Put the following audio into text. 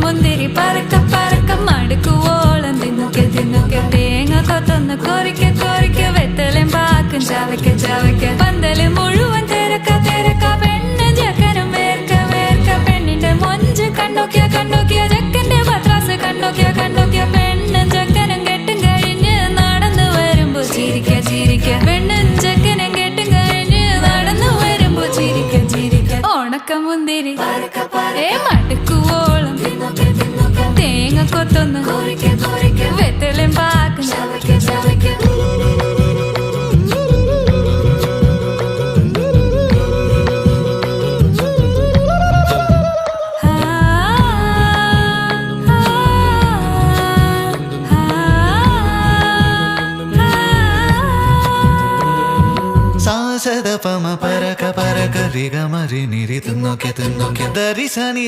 മുന്തിരി പറക്ക പറക്ക മടുക്കുവോളം തിന്നൊക്കെ തിന്നൊക്കെ തേങ്ങ കൊത്തൊന്ന് കൊറിക്ക കൊറിക്ക വെത്തലും പാക്കും ചവയ്ക്ക ചവയ്ക്ക പന്തല് മുഴുവൻ തിരക്ക തിരക്ക പെണ്ണ് ചെക്കനും വേർക്ക വേർക്ക പെണ്ണിന്റെ മൊഞ്ച് കണ്ടോക്കിയ കണ്ടോക്കിയ ചെക്കന്റെ പത്രാസ് കണ്ടോക്കിയ കണ്ടോക്കിയ പെണ്ണും ചെക്കനും കെട്ടും കഴിഞ്ഞ് നടന്നു വരുമ്പോ ചിരിക്ക ചിരിക്ക പെണ്ണും ചെക്കനും കെട്ടും കഴിഞ്ഞ് നടന്നു വരുമ്പോ ചിരിക്ക ചിരിക്ക ഉണക്കമുന്തിരി മടുക്കുവോളം തേങ്ങ കൊത്തൊന്ന് വെത്തലും പാക്കും സാസദ പമ പരക പരക റിഗ മരി നിരി തിന്നോക്കെ തിന്നോക്കെ ദരിസനി